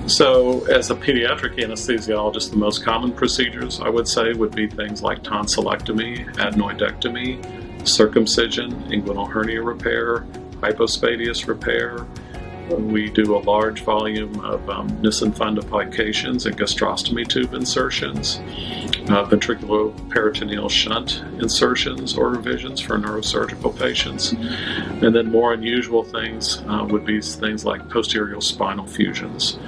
So as a pediatric anesthesiologist, the most common procedures I would say would be things like tonsillectomy, adenoidectomy, circumcision, inguinal hernia repair, hypospadias repair. We do a large volume of Nissen fundoplications and gastrostomy tube insertions, ventriculoperitoneal shunt insertions or revisions for neurosurgical patients. And then more unusual things would be things like posterior spinal fusions,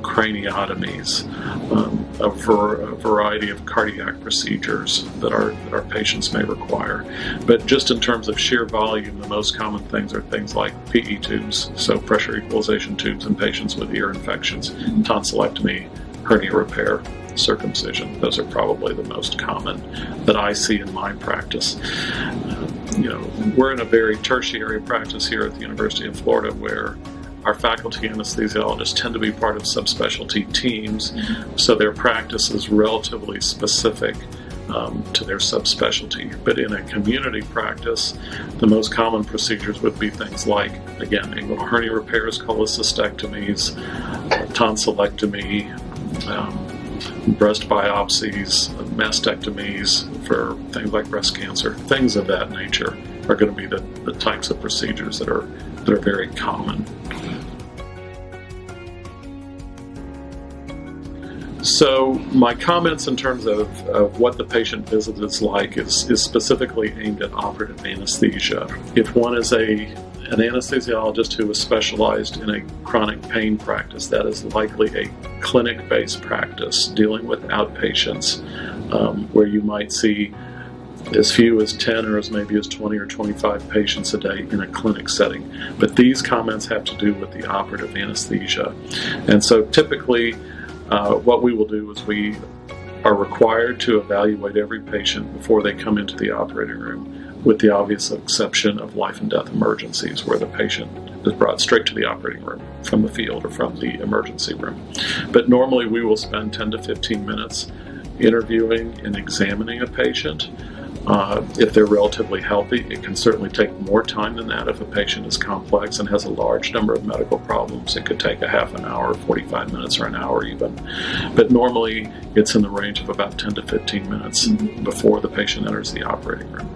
craniotomies, a variety of cardiac procedures that our patients may require. But just in terms of sheer volume, the most common things are things like PE tubes, so pressure equalization tubes in patients with ear infections, tonsillectomy, hernia repair, circumcision. Those are probably the most common that I see in my practice. We're in a very tertiary practice here at the University of Florida where our faculty anesthesiologists tend to be part of subspecialty teams, so their practice is relatively specific to their subspecialty. But in a community practice, the most common procedures would be things like, again, inguinal hernia repairs, cholecystectomies, tonsillectomy, breast biopsies, mastectomies for things like breast cancer. Things of that nature are going to be the types of procedures that are very common. So my comments in terms of what the patient visit is like is specifically aimed at operative anesthesia. If one is an anesthesiologist who is specialized in a chronic pain practice, that is likely a clinic-based practice dealing with outpatients, where you might see as few as 10 or as maybe as 20 or 25 patients a day in a clinic setting. But these comments have to do with the operative anesthesia. And so typically, what we will do is we are required to evaluate every patient before they come into the operating room, with the obvious exception of life and death emergencies where the patient is brought straight to the operating room from the field or from the emergency room. But normally we will spend 10 to 15 minutes interviewing and examining a patient. If they're relatively healthy, it can certainly take more time than that. If a patient is complex and has a large number of medical problems, it could take a half an hour, 45 minutes, or an hour even. But normally it's in the range of about 10 to 15 minutes before the patient enters the operating room.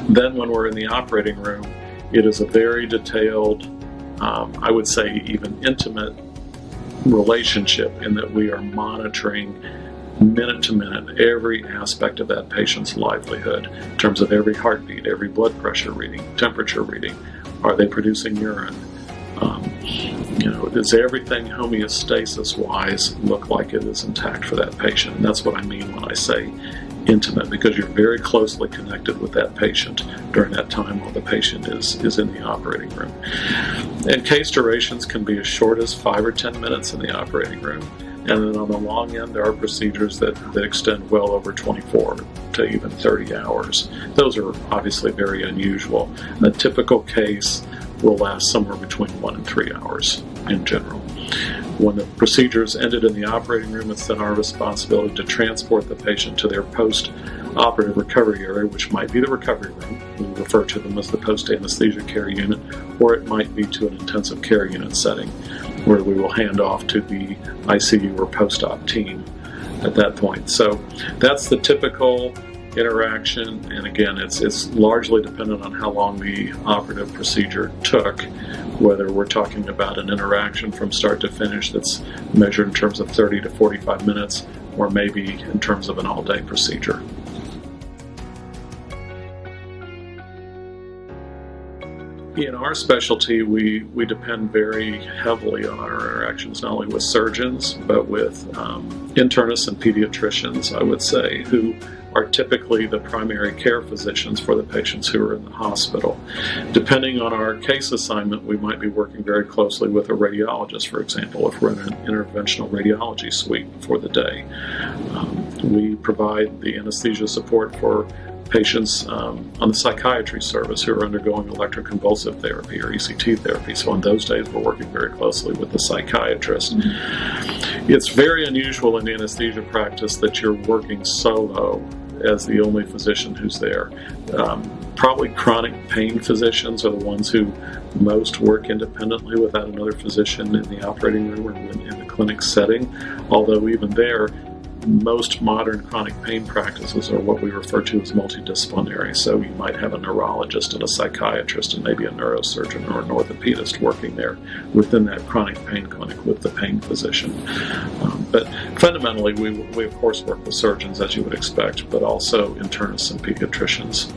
Then when we're in the operating room, it is a very detailed, I would say even intimate relationship in that we are monitoring minute to minute every aspect of that patient's livelihood in terms of every heartbeat, every blood pressure reading, temperature reading. Are they producing urine? Does everything homeostasis-wise look like it is intact for that patient? And that's what I mean when I say intimate, because you're very closely connected with that patient during that time while the patient is in the operating room. And case durations can be as short as 5 or 10 minutes in the operating room. And then on the long end, there are procedures that extend well over 24 to even 30 hours. Those are obviously very unusual. A typical case will last somewhere between 1 and 3 hours in general. When the procedure is ended in the operating room, it's then our responsibility to transport the patient to their post-operative recovery area, which might be the recovery room. We refer to them as the post-anesthesia care unit, or it might be to an intensive care unit setting, where we will hand off to the ICU or post-op team at that point. So that's the typical interaction, and again, it's largely dependent on how long the operative procedure took, whether we're talking about an interaction from start to finish that's measured in terms of 30 to 45 minutes, or maybe in terms of an all-day procedure. In our specialty, we depend very heavily on our interactions, not only with surgeons, but with internists and pediatricians, I would say, who are typically the primary care physicians for the patients who are in the hospital. Depending on our case assignment, we might be working very closely with a radiologist, for example, if we're in an interventional radiology suite for the day. We provide the anesthesia support for patients on the psychiatry service who are undergoing electroconvulsive therapy or ECT therapy. So on those days, we're working very closely with the psychiatrist. It's very unusual in anesthesia practice that you're working solo as the only physician who's there. Probably chronic pain physicians are the ones who most work independently without another physician in the operating room or in the clinic setting, although even there, most modern chronic pain practices are what we refer to as multidisciplinary. So you might have a neurologist and a psychiatrist and maybe a neurosurgeon or an orthopedist working there within that chronic pain clinic with the pain physician. But fundamentally, we of course work with surgeons, as you would expect, but also internists and pediatricians.